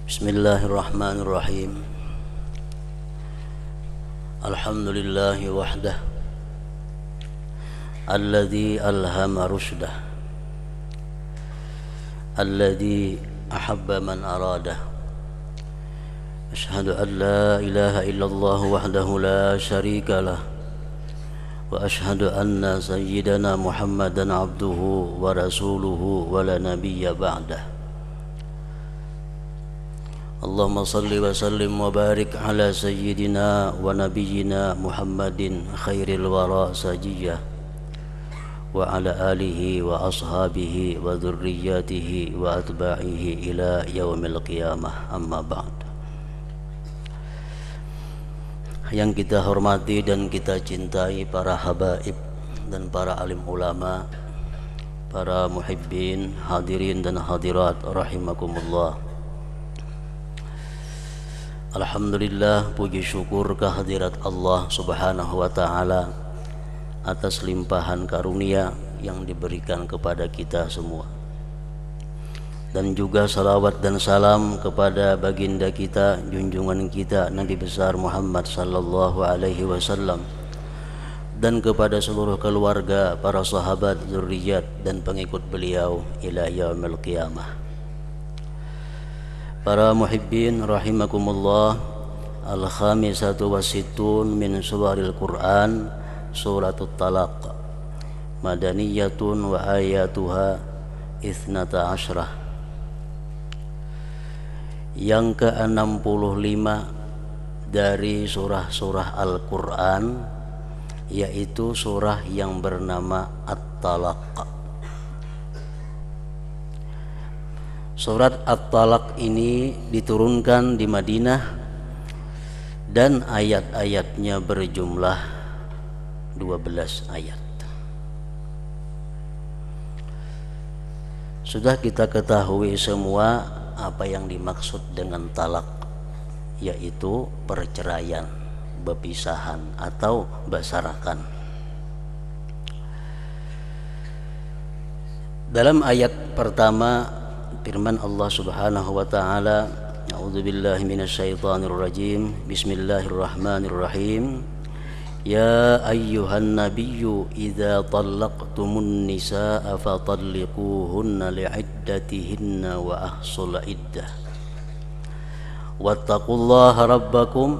Bismillahirrahmanirrahim. Alhamdulillahi wahdah, alladzi alhama rushdah, alladzi ahabba man aradah. Ashhadu an la ilaha illallah wahdahu la syarika lah, wa ashhadu anna sayyidana Muhammadan abduhu wa rasuluhu wa la nabiyya ba'dah. Allahumma salli wa sallim wa barik ala sayyidina wa nabiyyina Muhammadin khairil wara sajiyah wa ala alihi wa ashabihi wa dhurriyyatihi wa atba'ihi ila yaumil qiyamah, amma ba'd. Yang kita hormati dan kita cintai para habaib dan para alim ulama, para muhibbin, hadirin dan hadirat rahimakumullah. Alhamdulillah, puji syukur kehadirat Allah subhanahu wa ta'ala atas limpahan karunia yang diberikan kepada kita semua. Dan juga salawat dan salam kepada baginda kita, junjungan kita Nabi besar Muhammad sallallahu alaihi wasallam, dan kepada seluruh keluarga, para sahabat, zurriyat dan pengikut beliau ila yaumil qiyamah. Para muhibbin rahimakumullah, al-khamisatu wasittun min suwaril Qur'an suratul Talaq, madaniyatun wa ayatuha ithnata ashrah. Yang ke-65 dari surah-surah Al-Quran, yaitu surah yang bernama At-Talaq. Surat At-Talaq ini diturunkan di Madinah dan ayat-ayatnya berjumlah 12 ayat. Sudah kita ketahui semua apa yang dimaksud dengan talak, yaitu perceraian, berpisahan atau bersarakan. Dalam ayat pertama firman Allah subhanahu wa ta'ala, a'udzubillahi minasyaitonir rajim, bismillahirrahmanirrahim, ya ayyuhan nabiyyu idza talaqtumun nisaa fatalliquhunna li'iddatihinna wa ahsul iddah wattaqullaha rabbakum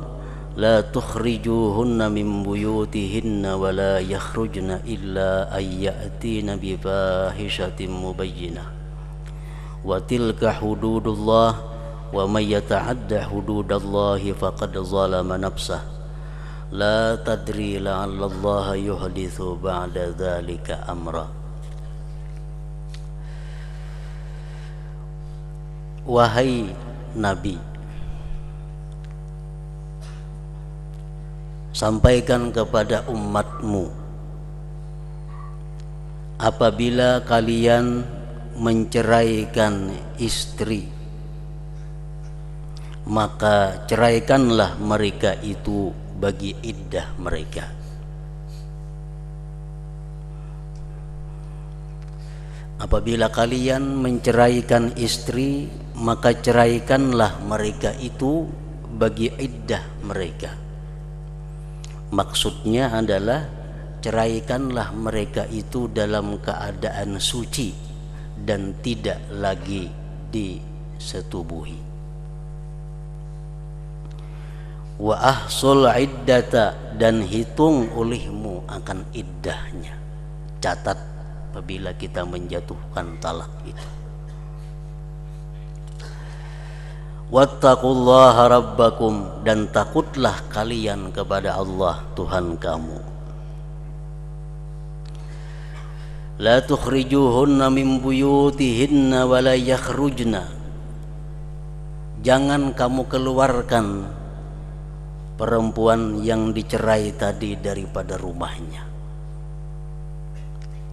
la tukhrijuhunna min buyutihinna wa la yakhrujna illa ayya'tina bi fahishatin mubayyinah wa tilka hududullah wa may yata'adda hududallahi faqad zalama nafsah la tadri la'allallaha yuhditsu ba'da dzalika amra. Wahai Nabi, sampaikan kepada umatmu, apabila kalian menceraikan istri, maka ceraikanlah mereka itu bagi iddah mereka. Apabila kalian menceraikan istri, maka ceraikanlah mereka itu bagi iddah mereka. Maksudnya adalah ceraikanlah mereka itu dalam keadaan suci dan tidak lagi disetubuhi. Wa ahsul iddata, dan hitung olehmu akan iddahnya. Catat apabila kita menjatuhkan talak itu. Wattaqullaha rabbakum, dan takutlah kalian kepada Allah Tuhan kamu. La tukhrijuhunna min buyutihinna wa la yakhrujna, jangan kamu keluarkan perempuan yang dicerai tadi daripada rumahnya.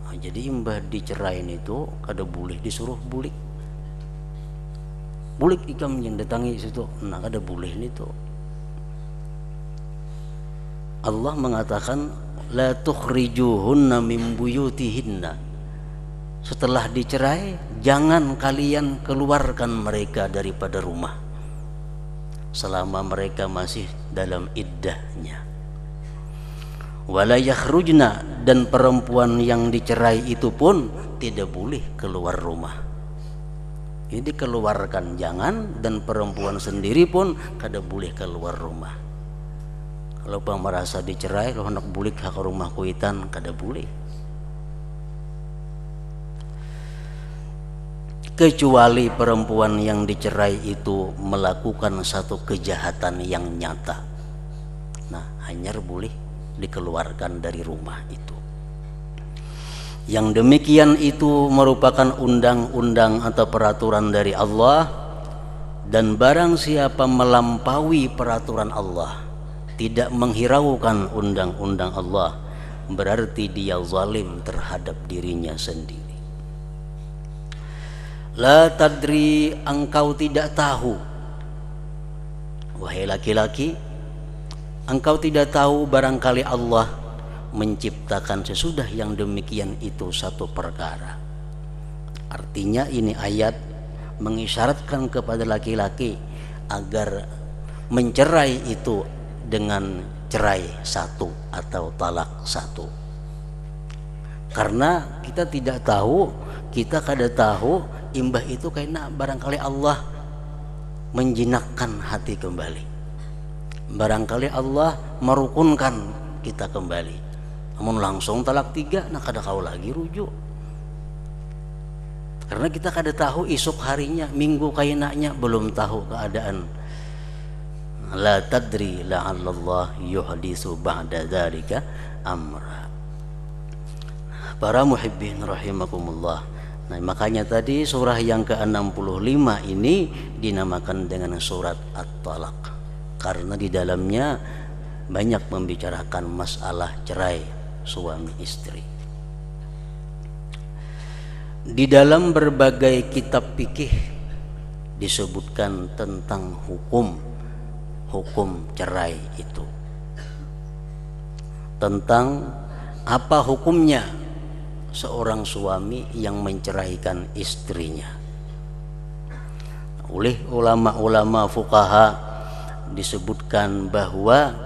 Nah, jadi imbah dicerain itu kada boleh disuruh bulik. Bulik ikam yang datangi situ, nah kada boleh itu. Allah mengatakan la tukhrijuhunna min buyutihinna, setelah dicerai jangan kalian keluarkan mereka daripada rumah. selama mereka masih dalam iddahnya. Wala yakhrujna, dan perempuan yang dicerai itu pun tidak boleh keluar rumah. Ini dikeluarkan jangan, dan perempuan sendiri pun kada boleh keluar rumah. Kalau bang merasa dicerai, lo hendak bulik ke rumah kuitan, kada boleh. Kecuali perempuan yang dicerai itu melakukan satu kejahatan yang nyata. Nah, hanya boleh dikeluarkan dari rumah itu. Yang demikian itu merupakan undang-undang atau peraturan dari Allah, dan barang siapa melampaui peraturan Allah, tidak menghiraukan undang-undang Allah, berarti dia zalim terhadap dirinya sendiri. La tadri, engkau tidak tahu, wahai laki-laki, engkau tidak tahu barangkali Allah menciptakan sesudah yang demikian itu satu perkara. Artinya ini ayat mengisyaratkan kepada laki-laki agar mencerai itu dengan cerai satu atau talak satu. Karena kita tidak tahu, kita kada tahu imbah itu karena barangkali Allah menjinakkan hati kembali, barangkali Allah merukunkan kita kembali. Namun langsung talak 3, nah kada kau lagi rujuk. Karena kita kada tahu esok harinya, minggu kainanya, belum tahu keadaan. La tadri la'allallah yuhdisu ba'da dzalika amra. Para muhibbin rahimakumullah. Nah, makanya tadi surah yang ke-65 ini dinamakan dengan surat At-Talaq, karena di dalamnya banyak membicarakan masalah cerai suami istri. Di dalam berbagai kitab fikih disebutkan tentang hukum cerai itu, tentang apa hukumnya seorang suami yang menceraikan istrinya. Oleh ulama-ulama fuqaha disebutkan bahwa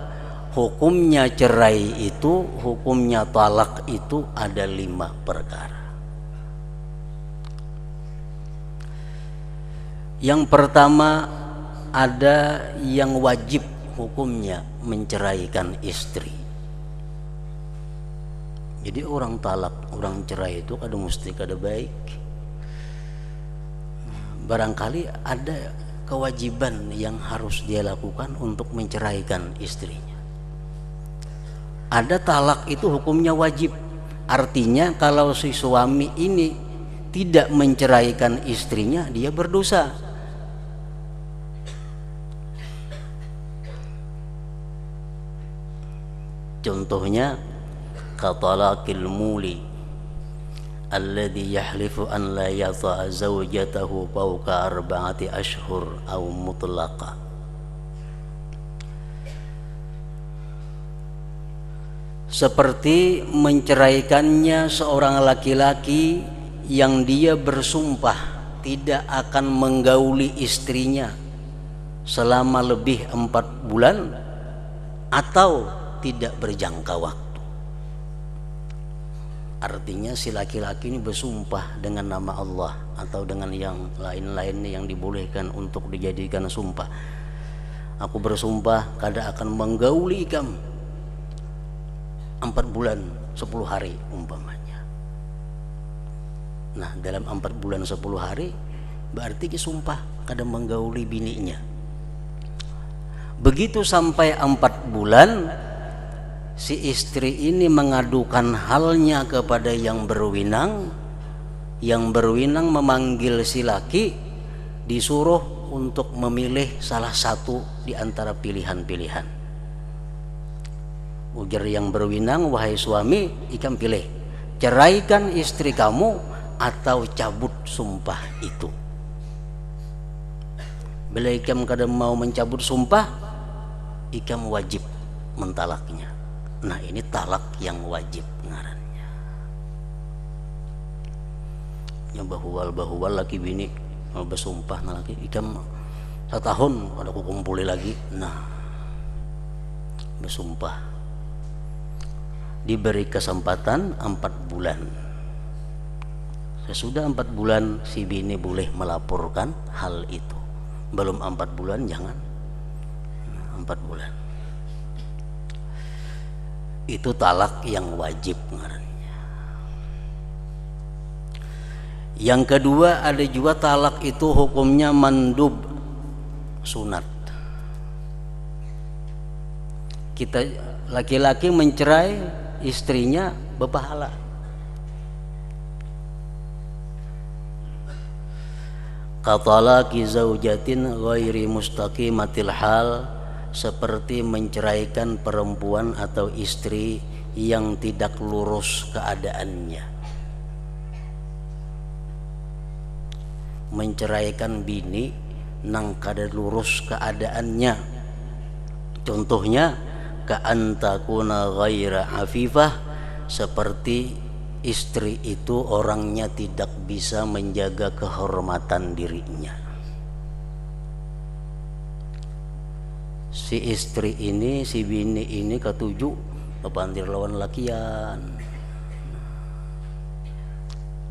hukumnya cerai itu, hukumnya talak itu ada 5 perkara. Yang pertama, ada yang wajib hukumnya menceraikan istri. Jadi orang talak, orang cerai itu kada mesti kada baik. Barangkali ada kewajiban yang harus dia lakukan untuk menceraikan istrinya. Ada talak itu hukumnya wajib. Artinya kalau si suami ini tidak menceraikan istrinya, dia berdosa. Contohnya katalaqil muli alladhi yahlifu an la yata'a zawjatahu fawqa 4 ashhur aw mutlaqa. Seperti menceraikannya seorang laki-laki yang dia bersumpah tidak akan menggauli istrinya selama lebih 4 bulan atau tidak berjangka waktu. Artinya si laki-laki ini bersumpah dengan nama Allah atau dengan yang lain-lainnya yang dibolehkan untuk dijadikan sumpah. Aku bersumpah kada akan menggauli kamu 4 bulan 10 hari umpamanya. Nah, dalam 4 bulan 10 hari berarti dia sumpah kada menggauli bininya. Begitu sampai 4 bulan, si istri ini mengadukan halnya kepada yang berwenang. Yang berwenang memanggil si laki, disuruh untuk memilih salah satu di antara pilihan-pilihan. Ujar yang berwenang, wahai suami, ikam pilih, ceraikan istri kamu atau cabut sumpah itu. Bila ikam kada mau mencabut sumpah, ikam wajib mentalaknya. Nah, ini talak yang wajib ngarannya. Yang bahuwal laki bini bersumpah na laki, ikam setahun ada ku kumpuli lagi. Nah, bersumpah, diberi kesempatan 4 bulan. Sesudah 4 bulan si bini boleh melaporkan hal itu. Belum 4 bulan jangan. 4 bulan itu talak yang wajib ngarannya. Yang kedua, ada juga talak itu hukumnya mandub, sunat. Kita laki-laki mencerai istrinya berpahala. Katalaki zaujatin ghairi mustaqimatil hal, seperti menceraikan perempuan atau istri yang tidak lurus keadaannya. Menceraikan bini nang kada lurus keadaannya. Contohnya ka'antakuna ghaira afifah, seperti istri itu orangnya tidak bisa menjaga kehormatan dirinya. Si istri ini, si bini ini ketujuh kepantir lawan lakian,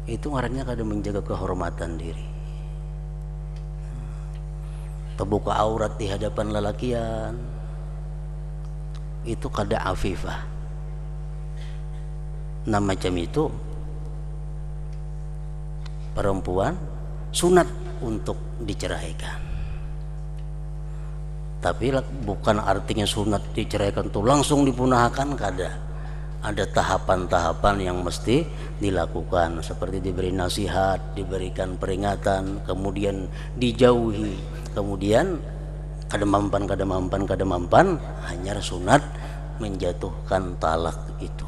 itu ngarannya kada menjaga kehormatan diri. Terbuka aurat di hadapan lelakian, itu kada afifah. Nah, macam itu perempuan sunat untuk diceraikan. Tapi bukan artinya sunat diceraikan itu langsung dipunahkan, kada. Ada tahapan-tahapan yang mesti dilakukan, seperti diberi nasihat, diberikan peringatan, kemudian dijauhi, kemudian kada mampan, hanya sunat menjatuhkan talak itu.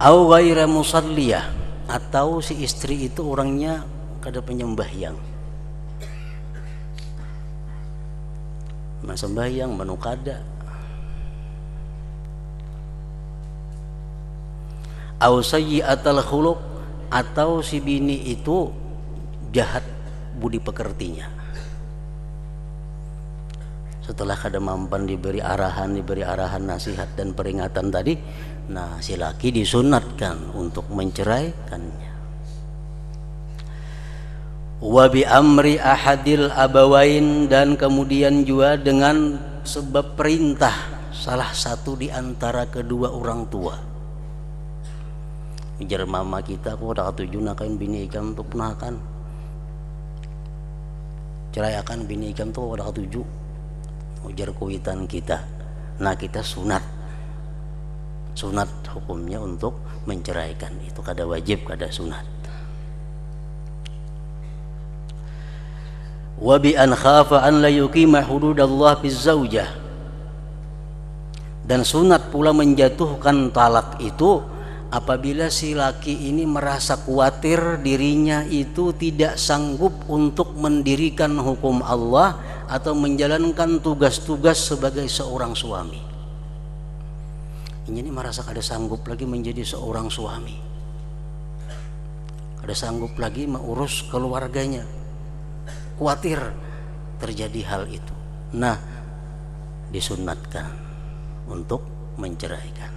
Au ghaira musalliyah, atau si istri itu orangnya kada penyembahyang. Sembahyang manu kada. Au sayyi'atal khuluq, atau si bini itu jahat budi pekertinya. Setelah kada mampan diberi arahan nasihat dan peringatan tadi, nah si laki disunatkan untuk menceraikannya. Wa bi amri ahadil abawain, dan kemudian juga dengan sebab perintah salah satu di antara kedua orang tua. Ujar mama kita, aku dah ketujuh nakain bini ikam tu punakan, ceraikan bini ikam tu dah ketujuh. Ujar kuitan kita, nah kita sunat hukumnya untuk menceraikan itu, kada wajib, kada sunat. Wa bi an khafa an la yuqima hududallah biz zaujah, dan sunat pula menjatuhkan talak itu apabila si laki ini merasa khawatir dirinya itu tidak sanggup untuk mendirikan hukum Allah atau menjalankan tugas-tugas sebagai seorang suami. Ini merasa kada sanggup lagi menjadi seorang suami, kada sanggup lagi mengurus keluarganya, khawatir terjadi hal itu. Nah, disunatkan untuk menceraikan.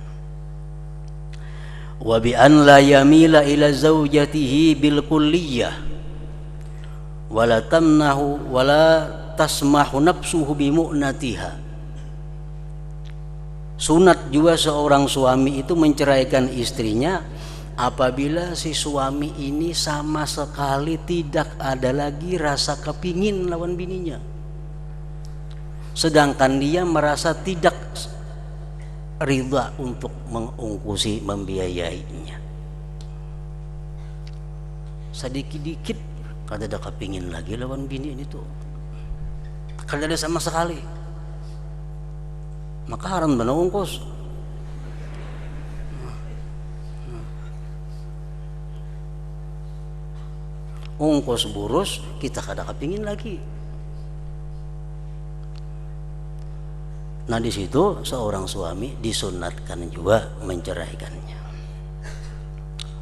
Wa bi an la yamila ila zaujatihi bil kulliyah wala tamnahu wala tasmahu nafsuhu bi mu'natiha. Sunat juga seorang suami itu menceraikan istrinya apabila si suami ini sama sekali tidak ada lagi rasa kepingin lawan bininya, sedangkan dia merasa tidak ridha untuk mengungkusi, membiayainya. Sedikit-dikit kada ada kepingin lagi lawan bini ini tuh, kada ada sama sekali, maka haram benar ungkus. Ungkus burus kita kada kepingin lagi. Nah, di situ seorang suami disunatkan juga menceraikannya.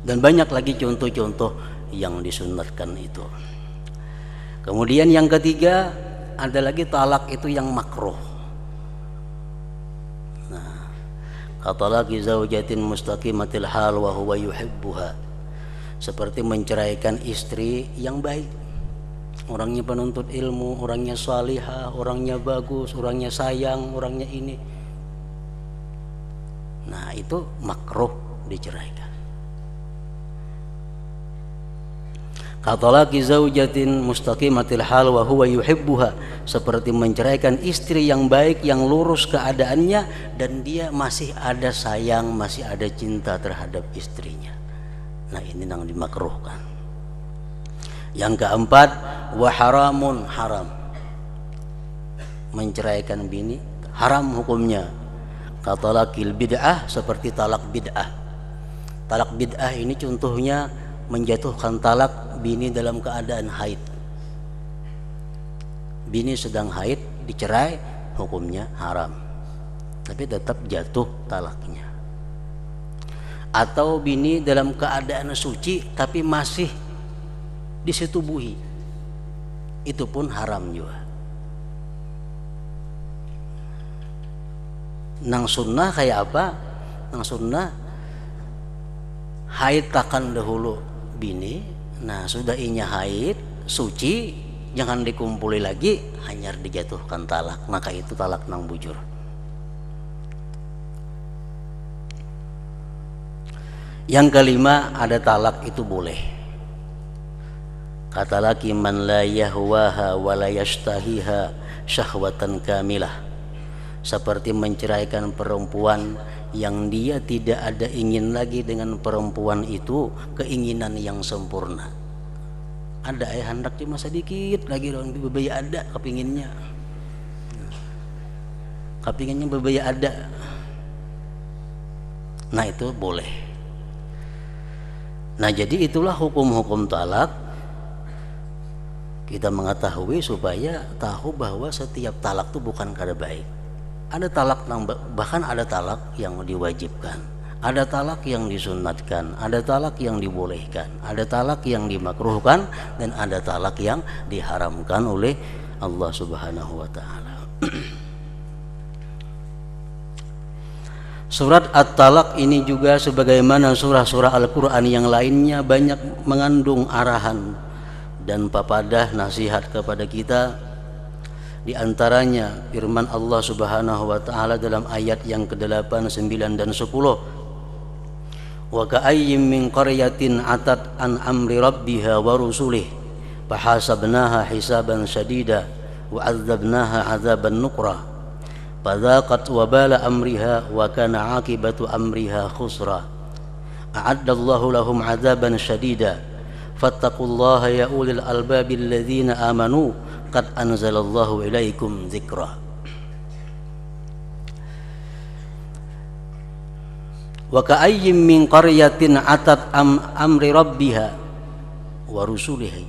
Dan banyak lagi contoh-contoh yang disunatkan itu. Kemudian yang ketiga, ada lagi talak itu yang makruh. Nah, katalaqi zaujatin mustaqimatil hal wa huwa yuhibbuha, seperti menceraikan istri yang baik, orangnya penuntut ilmu, orangnya salihah, orangnya bagus, orangnya sayang, orangnya ini. Nah, itu makruh diceraikan. Katalaqi zaujatin mustaqimatil hal wa huwa yuhibbuha, seperti menceraikan istri yang baik, yang lurus keadaannya, dan dia masih ada sayang, masih ada cinta terhadap istrinya. Nah, ini yang dimakruhkan. Yang keempat, wa haramun, haram. Menceraikan bini haram hukumnya. Katalaqil bid'ah, seperti talak bid'ah. Talak bid'ah ini contohnya menjatuhkan talak bini dalam keadaan haid. Bini sedang haid dicerai, hukumnya haram, tapi tetap jatuh talaknya. Atau bini dalam keadaan suci tapi masih disetubuhi, itu pun haram juga. Nang sunnah kayak apa? Nang sunnah haid takan dahulu bini. Nah, sudah inya haid suci, jangan dikumpuli lagi, hanya dijatuhkan talak. Maka itu talak nang bujur. Yang kelima, ada talak itu boleh. Kata laki man la yahwaha wa la yashtahiha syahwatan kamilah, seperti menceraikan perempuan yang dia tidak ada ingin lagi dengan perempuan itu keinginan yang sempurna. Ada hendak cuma sedikit lagi orang bebaya ada kepinginnya bebaya ada. Nah, itu boleh. Nah, jadi itulah hukum-hukum talak. Kita mengetahui supaya tahu bahwa setiap talak itu bukan kada baik. Ada talak, bahkan ada talak yang diwajibkan, ada talak yang disunatkan, ada talak yang dibolehkan, ada talak yang dimakruhkan, dan ada talak yang diharamkan oleh Allah Subhanahu wa ta'ala. Surat At-Talaq ini juga sebagaimana surah-surah Al-Quran yang lainnya banyak mengandung arahan dan papadah nasihat kepada kita. Di antaranya firman Allah Subhanahu wa ta'ala dalam ayat yang ke-8, 9 dan 10. Wa ka'ayyim min qaryatin atat an amri rabbiha wa rusulih fahasabnaha hisaban syadida wa 'adzabnaha 'adzaban nuqra fadzaqat wabala amriha wa kana 'aqibatu amriha khusra a'addallahu lahum 'adzaban syadida fattaqullaha ya ulil albabil ladzina amanu qad anzalallahu ilaikum dzikra. Wa ka'ayyim min qaryatin atat amri rabbiha wa rusulihi,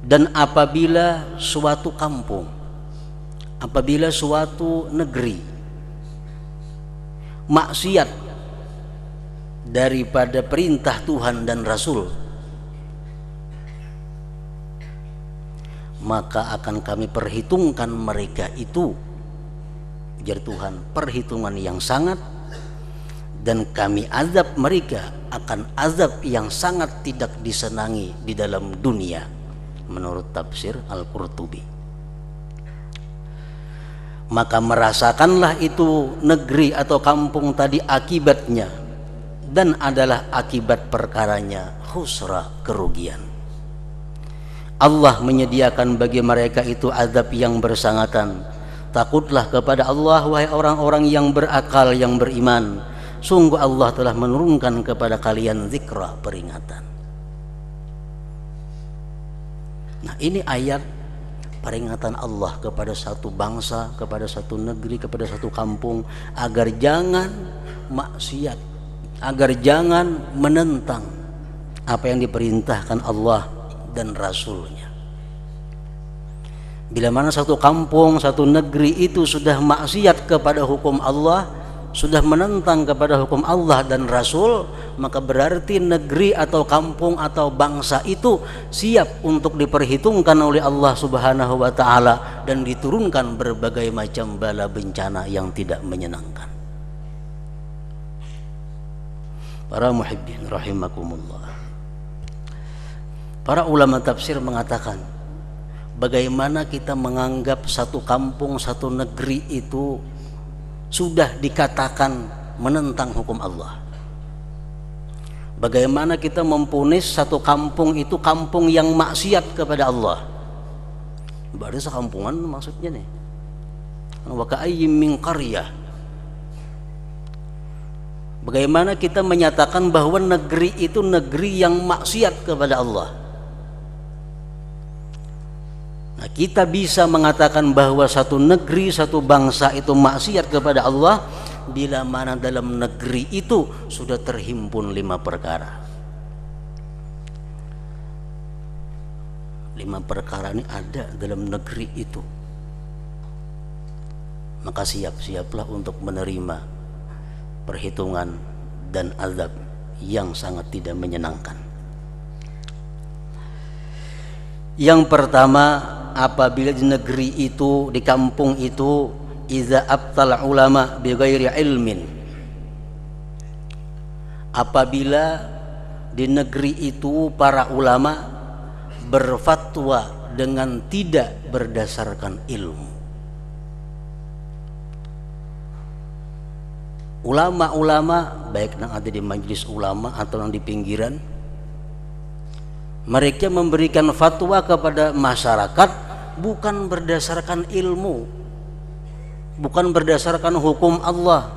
dan apabila suatu kampung, apabila suatu negeri maksiat daripada perintah Tuhan dan Rasul, maka akan kami perhitungkan mereka itu, ujar Tuhan, perhitungan yang sangat, dan kami azab mereka akan azab yang sangat tidak disenangi di dalam dunia, menurut tafsir Al-Qurtubi. Maka merasakanlah itu negeri atau kampung tadi akibatnya, dan adalah akibat perkaranya khusra, kerugian. Allah menyediakan bagi mereka itu azab yang bersangatan. Takutlah kepada Allah, wahai orang-orang yang berakal, yang beriman. Sungguh Allah telah menurunkan kepada kalian zikra, peringatan. Nah, ini ayat peringatan Allah kepada satu bangsa, kepada satu negeri, kepada satu kampung, agar jangan maksiat, agar jangan menentang apa yang diperintahkan Allah dan Rasulnya. Bila mana satu kampung, satu negeri itu sudah maksiat kepada hukum Allah, sudah menentang kepada hukum Allah dan Rasul, maka berarti negeri atau kampung atau bangsa itu siap untuk diperhitungkan oleh Allah Subhanahu wa ta'ala dan diturunkan berbagai macam bala bencana yang tidak menyenangkan. Para muhibbin rahimakumullah, para ulama tafsir mengatakan, bagaimana kita menganggap satu kampung, satu negeri itu sudah dikatakan menentang hukum Allah? Bagaimana kita mempunis satu kampung itu kampung yang maksiat kepada Allah? Berarti sekampungan maksudnya nih. Wa ka'ayyim min qaryah. Bagaimana kita menyatakan bahwa negeri itu negeri yang maksiat kepada Allah? Nah, kita bisa mengatakan bahwa satu negeri, satu bangsa itu maksiat kepada Allah bila mana dalam negeri itu sudah terhimpun 5 perkara. 5 perkara ini ada dalam negeri itu. Maka siap-siaplah untuk menerima perhitungan dan azab yang sangat tidak menyenangkan. Yang pertama, apabila di negeri itu, di kampung itu, iza abtal ulama bighairi ilmin, apabila di negeri itu para ulama berfatwa dengan tidak berdasarkan ilmu. Ulama-ulama baik yang ada di majelis ulama atau yang di pinggiran, mereka memberikan fatwa kepada masyarakat bukan berdasarkan ilmu, bukan berdasarkan hukum Allah,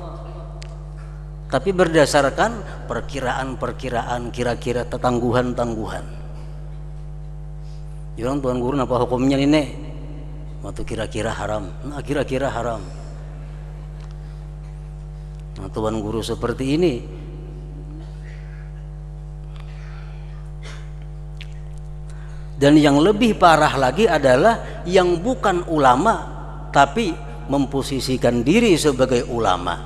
tapi berdasarkan perkiraan-perkiraan, kira-kira tangguhan-tangguhan. Orang tuan guru apa hukumnya ini? Waktu kira-kira haram. Nah, kira-kira haram. Nah, tuan guru seperti ini dan yang lebih parah lagi adalah yang bukan ulama tapi memposisikan diri sebagai ulama,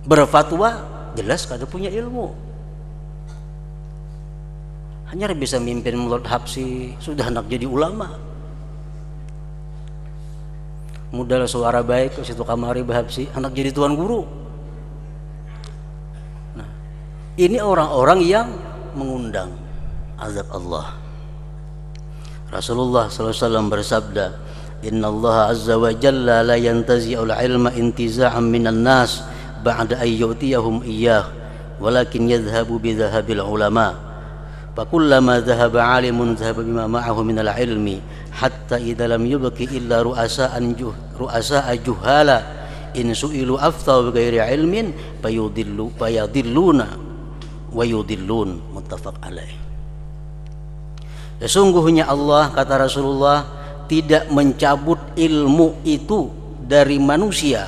berfatwa jelas kada punya ilmu, hanya bisa mimpin mulut habsi sudah hendak jadi ulama, modal suara baik ke situ kamari bahabsi hendak jadi tuan guru. Nah, ini orang-orang yang mengundang azab Allah. Rasulullah SAW bersabda, Inna Allah azza wa jalla la yantazi'ul ilma intiza'an minan nas ba'da ayyutiyahum iyyah walakin yadhhabu bidhahabil ulama fakullama dhahaba alimun dhahaba bima ma'ahu minal ilmi hatta idza lam yubqi illa ru'asa'a juhala in su'ilu aftau bighairi ilmin fayadilluna wa yudillun. Muttafaq alaih. Sesungguhnya Allah, kata Rasulullah, tidak mencabut ilmu itu dari manusia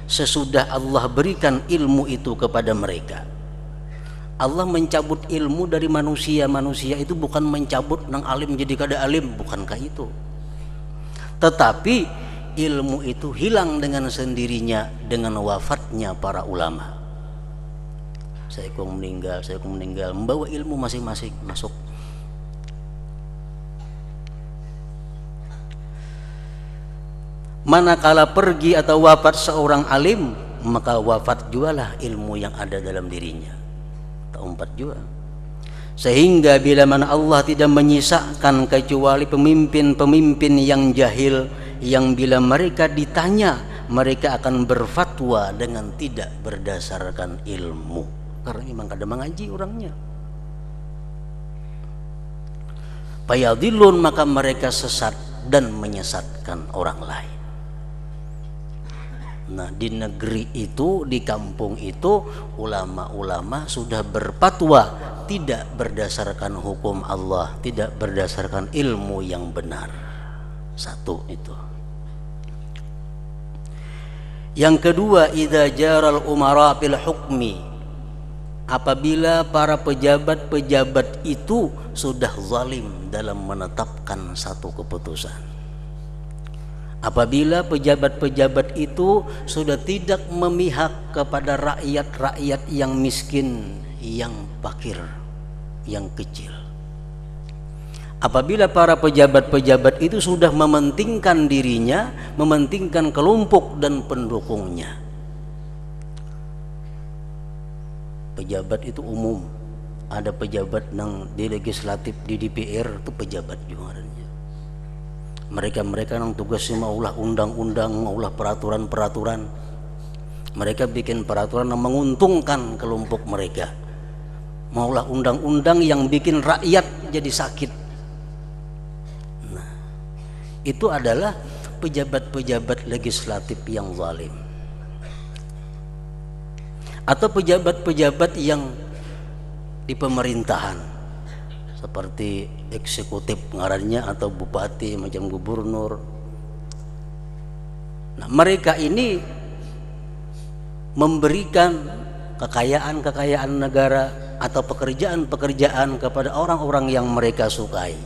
sesudah Allah berikan ilmu itu kepada mereka. Allah mencabut ilmu dari manusia. Manusia itu bukan mencabut nang alim jadi kada alim, bukankah itu? Tetapi ilmu itu hilang dengan sendirinya dengan wafatnya para ulama. Saya kong meninggal, membawa ilmu masing-masing masuk. Manakala pergi atau wafat seorang alim, maka wafat jualah ilmu yang ada dalam dirinya. Umpat juga. Sehingga bila mana Allah tidak menyisakan kecuali pemimpin-pemimpin yang jahil, yang bila mereka ditanya mereka akan berfatwa dengan tidak berdasarkan ilmu, karena memang kada mengaji orangnya. Fayadillun, maka mereka sesat dan menyesatkan orang lain. Nah, di negeri itu, di kampung itu, ulama-ulama sudah berfatwa tidak berdasarkan hukum Allah, tidak berdasarkan ilmu yang benar. Satu itu. Yang kedua, idza jaral umara fil hukmi, apabila para pejabat-pejabat itu sudah zalim dalam menetapkan satu keputusan. Apabila pejabat-pejabat itu sudah tidak memihak kepada rakyat-rakyat yang miskin, yang fakir, yang kecil. Apabila para pejabat-pejabat itu sudah mementingkan dirinya, mementingkan kelompok dan pendukungnya. Pejabat itu umum. Ada pejabat yang di legislatif, di DPR itu pejabat juga. Mereka yang tugasnya maulah undang-undang, maulah peraturan-peraturan. Mereka bikin peraturan yang menguntungkan kelompok mereka. Maulah undang-undang yang bikin rakyat jadi sakit. Nah, itu adalah pejabat-pejabat legislatif yang zalim. Atau pejabat-pejabat yang di pemerintahan, seperti eksekutif ngarannya, atau bupati macam gubernur. Nah, mereka ini memberikan kekayaan negara atau pekerjaan kepada orang-orang yang mereka sukai,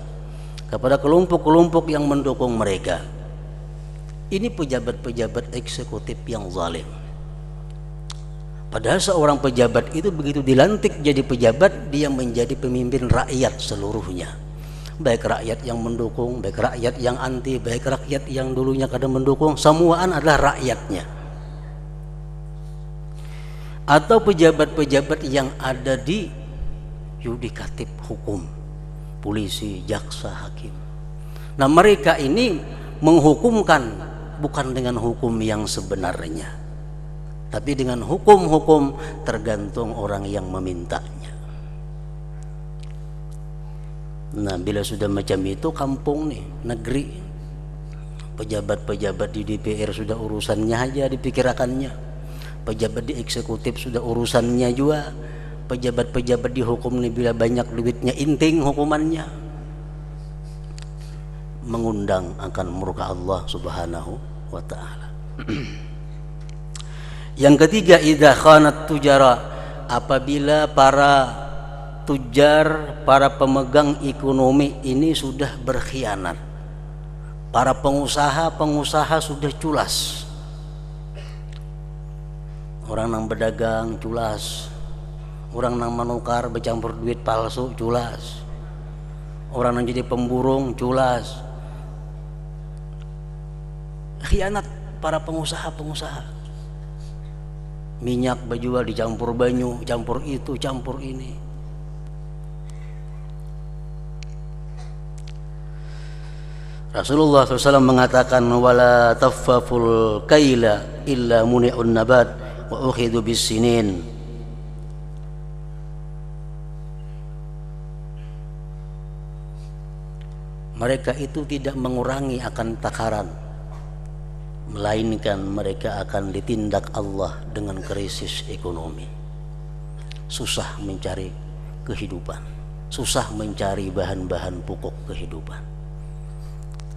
kepada kelompok-kelompok yang mendukung mereka. Ini pejabat-pejabat eksekutif yang zalim. Padahal seorang pejabat itu begitu dilantik jadi pejabat, dia menjadi pemimpin rakyat seluruhnya. Baik rakyat yang mendukung, baik rakyat yang anti, baik rakyat yang dulunya kadang mendukung, semuaan adalah rakyatnya. Atau pejabat-pejabat yang ada di yudikatif hukum, polisi, jaksa, hakim. Nah, mereka ini menghukumkan bukan dengan hukum yang sebenarnya, tapi dengan hukum-hukum tergantung orang yang memintanya. Nah, bila sudah macam itu, kampung nih, negeri, pejabat-pejabat di DPR sudah urusannya aja dipikirkannya, pejabat di eksekutif sudah urusannya juga, pejabat-pejabat di hukum nih bila banyak duitnya inting hukumannya, mengundang akan murka Allah Subhanahu wa ta'ala. Yang ketiga, idza khanat tujara, apabila para tujar, para pemegang ekonomi ini sudah berkhianat, para pengusaha sudah culas. Orang yang berdagang culas, orang yang menukar bercampur duit palsu culas, orang yang jadi pemburung culas. Khianat para pengusaha. Minyak dijual dicampur banyu, campur itu, campur ini. Rasulullah SAW mengatakan, wala taffaful kaila illa muni'un nabat wa ukhidu bisinin. Mereka itu tidak mengurangi akan takaran, melainkan mereka akan ditindak Allah dengan krisis ekonomi. Susah mencari kehidupan, susah mencari bahan-bahan pokok kehidupan.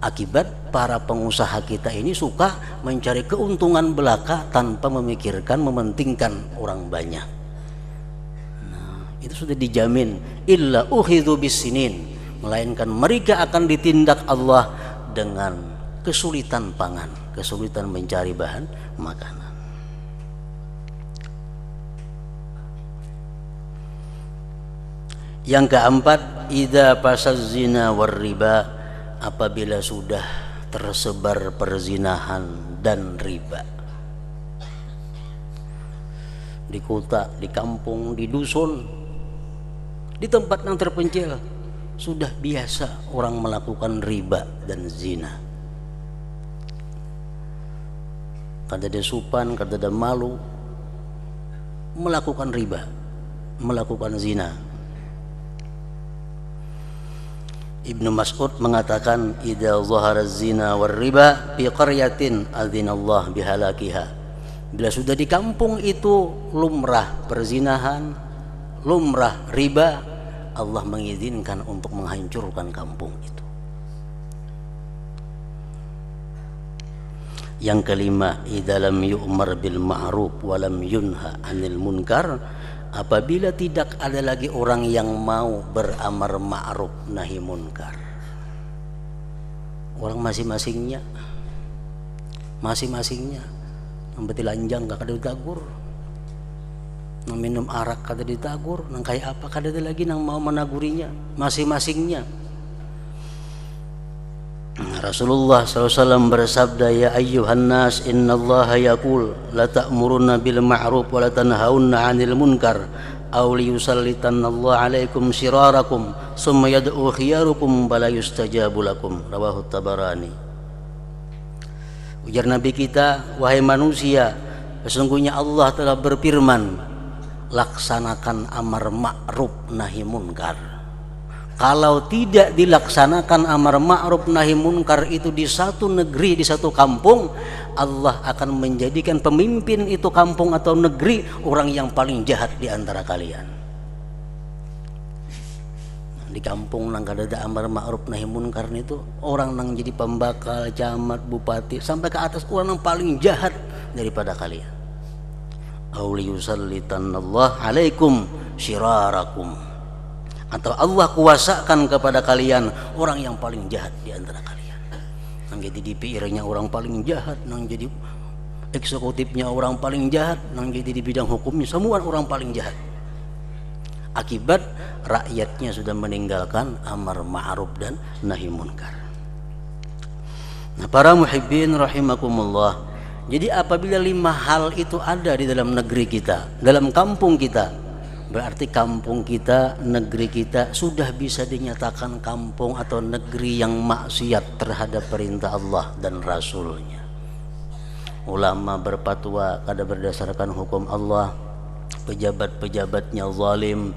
Akibat para pengusaha kita ini suka mencari keuntungan belaka tanpa memikirkan, mementingkan orang banyak. Nah, itu sudah dijamin, illa ukhidhu bisinin, melainkan mereka akan ditindak Allah dengan kesulitan pangan, kesulitan mencari bahan makanan. Yang keempat, idza fasaz zina war riba, apabila sudah tersebar perzinahan dan riba di kota, di kampung, di dusun, di tempat yang terpencil, sudah biasa orang melakukan riba dan zina. Kada ada supan, kada ada malu, melakukan riba, melakukan zina. Ibnu Mas'ud mengatakan, idza zahara zina war riba fi qaryatin adzinallah bihalakiha. Bila sudah di kampung itu lumrah perzinahan, lumrah riba, Allah mengizinkan untuk menghancurkan kampung itu. Yang kelima, idza lam yu'mar bil ma'ruf wa lam yunha 'anil munkar, apabila tidak ada lagi orang yang mau beramar ma'ruf nahi munkar. Orang masing-masingnya masing-masingnya. Nang betilanjang gak kada ditagur, nang minum arak kada ditagur, nang kayak apa kada ada lagi nang mau menagurinya, masing-masingnya. Rasulullah SAW bersabda, ya ayyuhan nas innallaha yaqul la ta'muruna bil ma'ruf wa la tanhauna 'anil munkar aw liyusallitanallahu 'alaikum shirarakum summa yad'u khiyarukum bala yustajabu lakum. Rawahu Tabarani. Ujar Nabi kita, wahai manusia, sesungguhnya Allah telah berfirman, laksanakan amar ma'ruf nahi munkar. Kalau tidak dilaksanakan amar ma'ruf nahi munkar itu di satu negeri, di satu kampung, Allah akan menjadikan pemimpin itu kampung atau negeri orang yang paling jahat di antara kalian. Di kampung nang kada ada amar ma'ruf nahi munkar itu, orang nang jadi pembakal, camat, bupati, sampai ke atas orang yang paling jahat daripada kalian. Auliyusallitanallah alaikum syirarakum, atau Allah kuasakan kepada kalian orang yang paling jahat di antara kalian. Nang jadi DPR-nya orang paling jahat, nang jadi eksekutifnya orang paling jahat, nang jadi di bidang hukumnya semua orang paling jahat. Akibat rakyatnya sudah meninggalkan amar ma'ruf dan nahi munkar. Nah, para muhibbin rahimakumullah, jadi apabila 5 hal itu ada di dalam negeri kita, dalam kampung kita, berarti kampung kita, negeri kita sudah bisa dinyatakan kampung atau negeri yang maksiat terhadap perintah Allah dan Rasulnya. Ulama berfatwa kada berdasarkan hukum Allah, pejabat-pejabatnya zalim,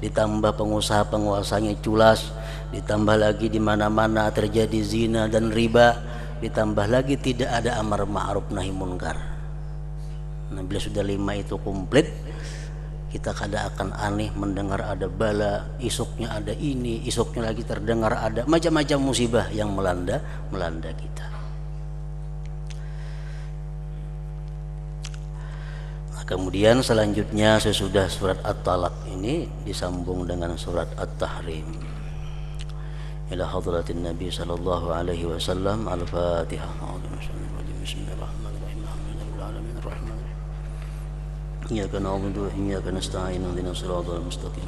ditambah pengusaha-penguasanya culas, ditambah lagi di mana-mana terjadi zina dan riba, ditambah lagi tidak ada amar ma'ruf nahi munkar. Nah, bila sudah 5 itu komplit, kita kada akan aneh mendengar ada bala, isuknya ada ini, isuknya lagi terdengar ada macam-macam musibah yang melanda kita. Nah, kemudian selanjutnya sesudah surat At-Talaq ini disambung dengan surat At-Tahrim. Ila hadratin Nabi sallallahu alaihi wasallam. Al-Fatihah. Bismillahirrahmanirrahim. Iyyaka na'budu wa iyyaka nasta'in. Ihdinas siratal mustaqim.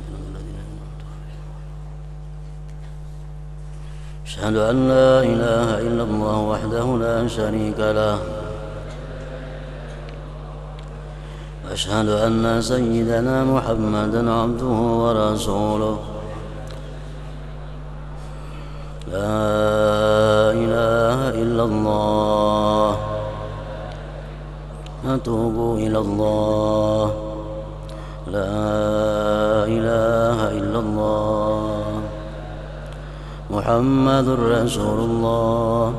Asyhadu an la ilaha illallah wahdahu la syarika lah. Asyhadu anna sayyidana Muhammadan abduhu wa rasuluh. La ilaha illallah. Atubu ilallah. La ilaha illallah. Muhammadur Rasulullah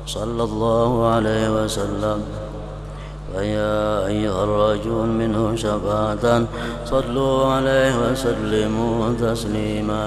sallallahu alaihi wasallam. Faya ayyuhar rajul minhu syafa'atan sallu alaihi wa sallimu taslima.